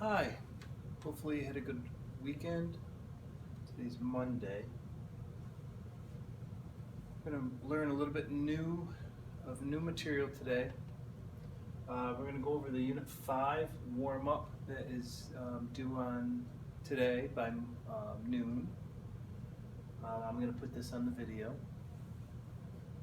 Hi, hopefully you had a good weekend. Today's Monday. We're going to learn a little bit new material today. We're going to go over the Unit 5 warm-up that is due on today by noon. I'm going to put this on the video.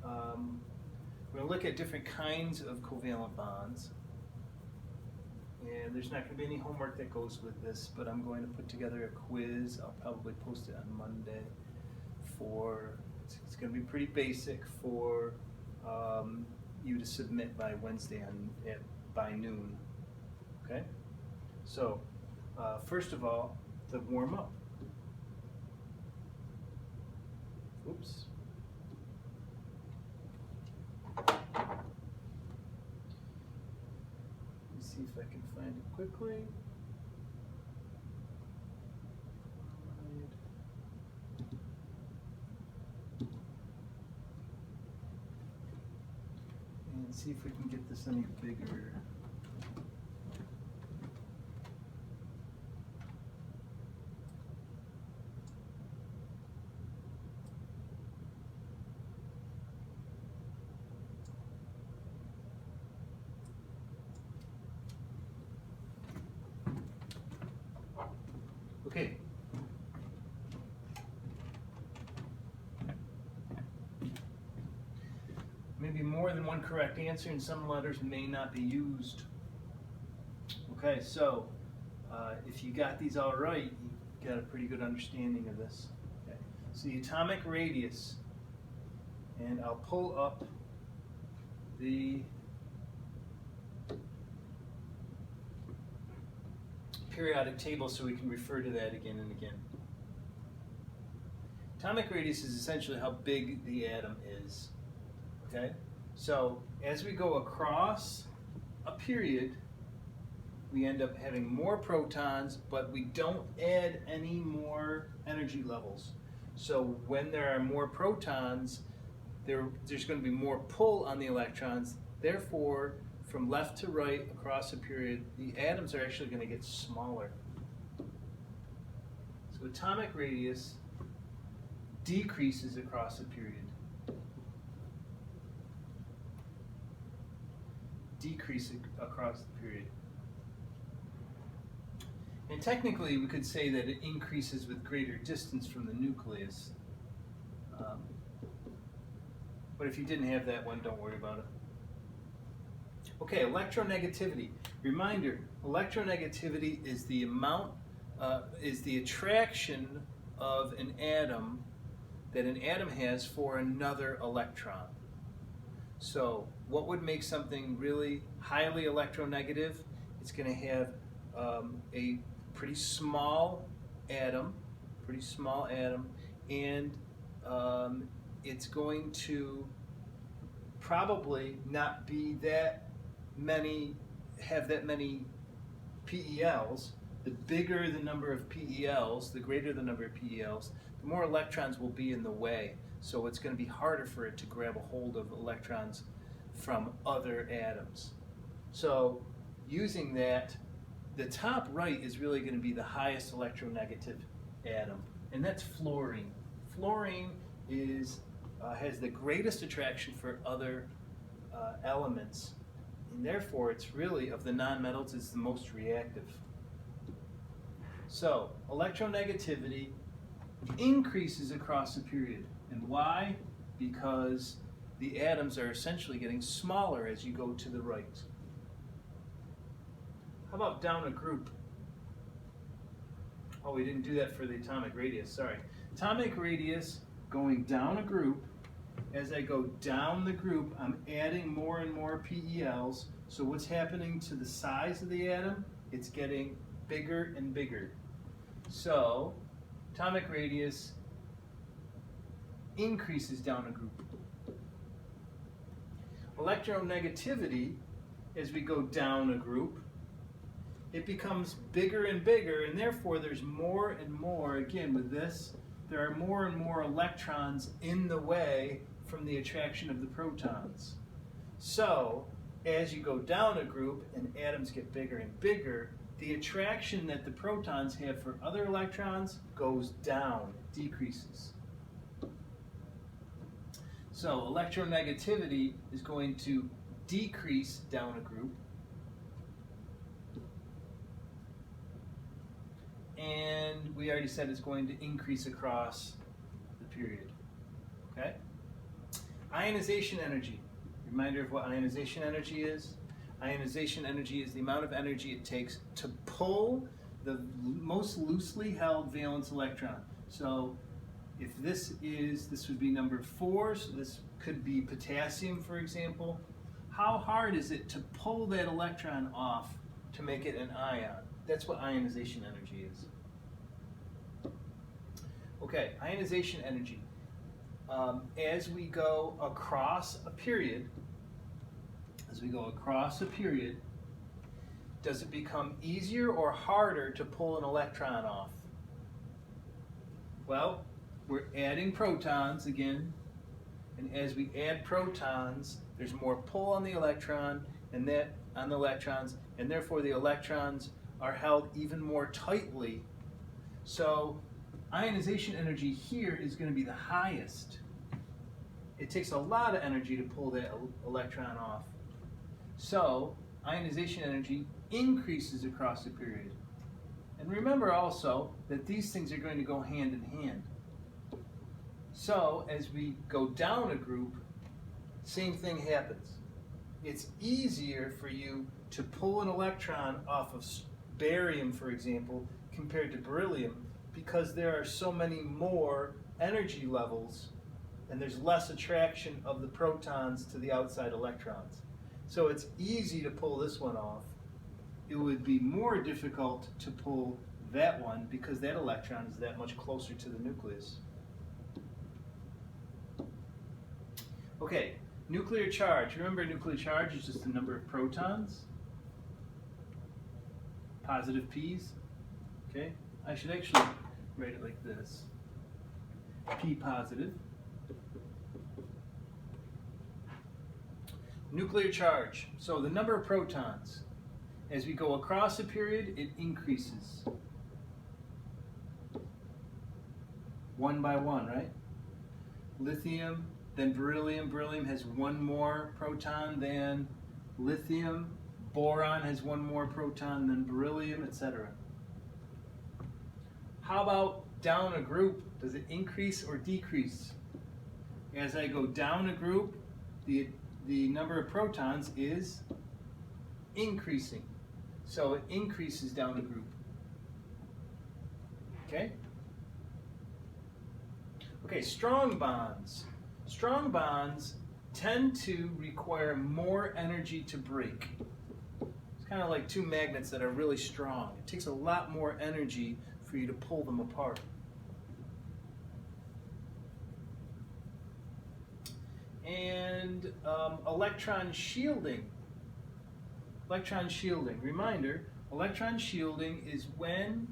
We're going to look at different kinds of covalent bonds. And there's not going to be any homework that goes with this, but I'm going to put together a quiz. I'll probably post it on Monday. It's going to be pretty basic for you to submit by Wednesday by noon. Okay? So, first of all, the warm up. Oops. See if I can find it quickly. And see if we can get this any bigger. Okay. Maybe more than one correct answer, and some letters may not be used. Okay, so if you got these all right, you got a pretty good understanding of this. Okay. So the atomic radius, and I'll pull up the periodic table so we can refer to that again and again. Atomic radius is essentially how big the atom is. Okay? So as we go across a period, we end up having more protons, but we don't add any more energy levels. So when there are more protons, there's going to be more pull on the electrons. Therefore, from left to right across a period, the atoms are actually going to get smaller. So atomic radius decreases across a period. Decrease across the period. And technically, we could say that it increases with greater distance from the nucleus. But if you didn't have that one, don't worry about it. Okay, electronegativity. Reminder, electronegativity is the amount, is the attraction of an atom that an atom has for another electron. So what would make something really highly electronegative? It's going to have a pretty small atom, and it's going to probably not be have that many PELs. The bigger the number of PELs, the greater the number of PELs, the more electrons will be in the way. So it's going to be harder for it to grab a hold of electrons from other atoms. So using that, the top right is really going to be the highest electronegative atom, and that's fluorine. Fluorine has the greatest attraction for other elements, and therefore it's really, of the nonmetals, it's the most reactive. So electronegativity increases across a period. And why? Because the atoms are essentially getting smaller as you go to the right. How about down a group? Oh, we didn't do that for the atomic radius, sorry. Atomic radius, going down a group, as I go down the group, I'm adding more and more PELs. So what's happening to the size of the atom? It's getting bigger and bigger. So atomic radius increases down a group. Electronegativity, as we go down a group, it becomes bigger and bigger, and therefore there's more and more, again with this, there are more and more electrons in the way from the attraction of the protons. So, as you go down a group and atoms get bigger and bigger, the attraction that the protons have for other electrons goes down, decreases. So electronegativity is going to decrease down a group, and we already said it's going to increase across the period. Okay? Ionization energy. Reminder of what ionization energy is. Ionization energy is the amount of energy it takes to pull the most loosely held valence electron. So if this would be number 4, so this could be potassium, for example. How hard is it to pull that electron off to make it an ion? That's what ionization energy is. Okay, ionization energy. As we go across a period, does it become easier or harder to pull an electron off? Well, we're adding protons again, and as we add protons, there's more pull on the electron and and therefore the electrons are held even more tightly. So ionization energy here is going to be the highest. It takes a lot of energy to pull that electron off. So ionization energy increases across the period. And remember also that these things are going to go hand in hand. So as we go down a group, same thing happens. It's easier for you to pull an electron off of barium, for example, compared to beryllium, because there are so many more energy levels and there's less attraction of the protons to the outside electrons. So it's easy to pull this one off. It would be more difficult to pull that one because that electron is that much closer to the nucleus. Okay, nuclear charge. Remember, nuclear charge is just the number of protons. Positive P's. Okay, I should actually write it like this. P positive. Nuclear charge. So the number of protons. As we go across a period, it increases. One by one, right? Lithium, then beryllium. Beryllium has one more proton than lithium. Boron has one more proton than beryllium, etc. How about down a group? Does it increase or decrease? As I go down a group, the number of protons is increasing. So it increases down a group. Okay? Okay, strong bonds. Strong bonds tend to require more energy to break. It's kind of like two magnets that are really strong. It takes a lot more energy for you to pull them apart. And electron shielding. Electron shielding. Reminder, electron shielding is when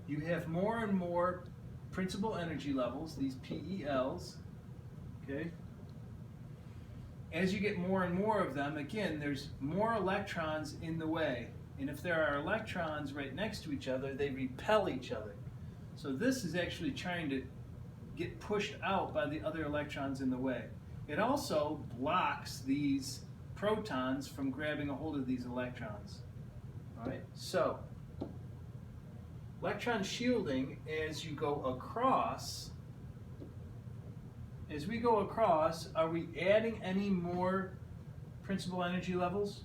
you have more and more principal energy levels, these PELs, okay? As you get more and more of them, again, there's more electrons in the way. And if there are electrons right next to each other, they repel each other. So this is actually trying to get pushed out by the other electrons in the way. It also blocks these protons from grabbing a hold of these electrons. All right, so electron shielding, as you go across, are we adding any more principal energy levels?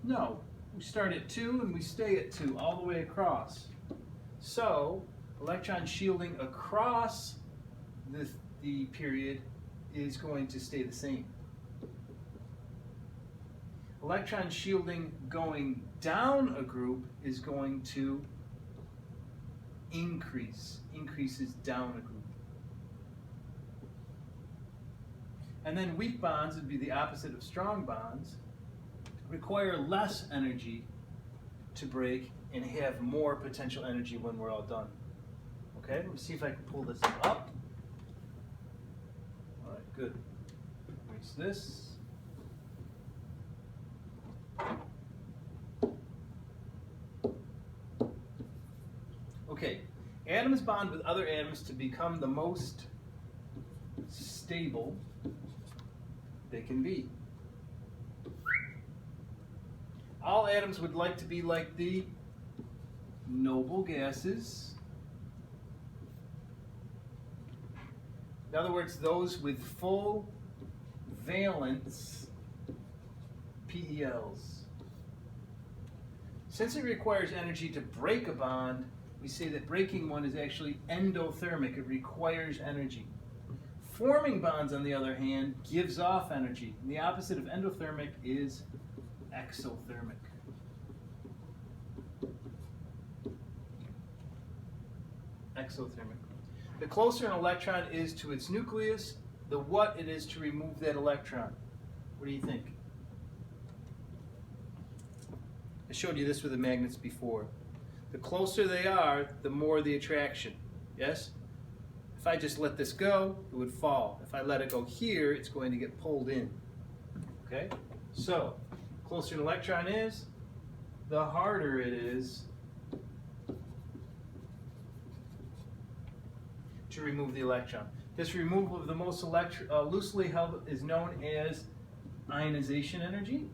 No. We start at 2 and we stay at 2 all the way across. So electron shielding across the period is going to stay the same. Electron shielding going down a group is going to increases down a group. And then weak bonds would be the opposite of strong bonds, require less energy to break and have more potential energy when we're all done. Okay, let me see if I can pull this up. All right, good. Erase this. atoms bond with other atoms to become the most stable they can be. All atoms would like to be like the noble gases. In other words, those with full valence PELs. Since it requires energy to break a bond, we say that breaking one is actually endothermic. It requires energy. Forming bonds, on the other hand, gives off energy. And the opposite of endothermic is exothermic. Exothermic. The closer an electron is to its nucleus, the what it is to remove that electron. What do you think? I showed you this with the magnets before. The closer they are, the more the attraction. Yes? If I just let this go, it would fall. If I let it go here, it's going to get pulled in. Okay? So, closer an electron is, the harder it is to remove the electron. This removal of the most loosely held is known as ionization energy.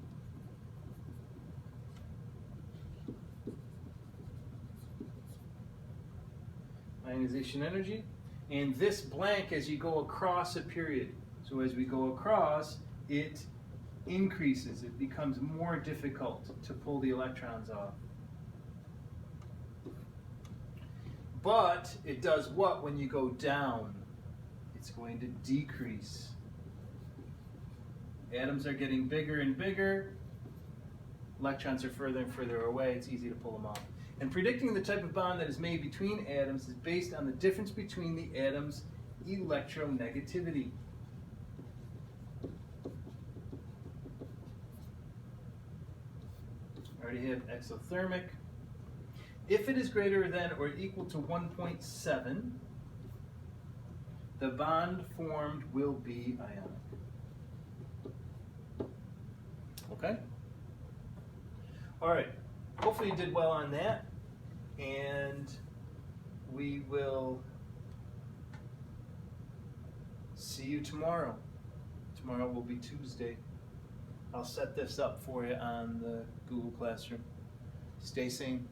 Ionization energy. And this blank as you go across a period. So as we go across, it increases. It becomes more difficult to pull the electrons off. But it does what when you go down? It's going to decrease. Atoms are getting bigger and bigger. Electrons are further and further away. It's easy to pull them off. And predicting the type of bond that is made between atoms is based on the difference between the atoms' electronegativity. I already have exothermic. If it is greater than or equal to 1.7, the bond formed will be ionic. Okay? All right. Hopefully you did well on that. And we will see you tomorrow. Tomorrow will be Tuesday. I'll set this up for you on the Google Classroom. Stay sane.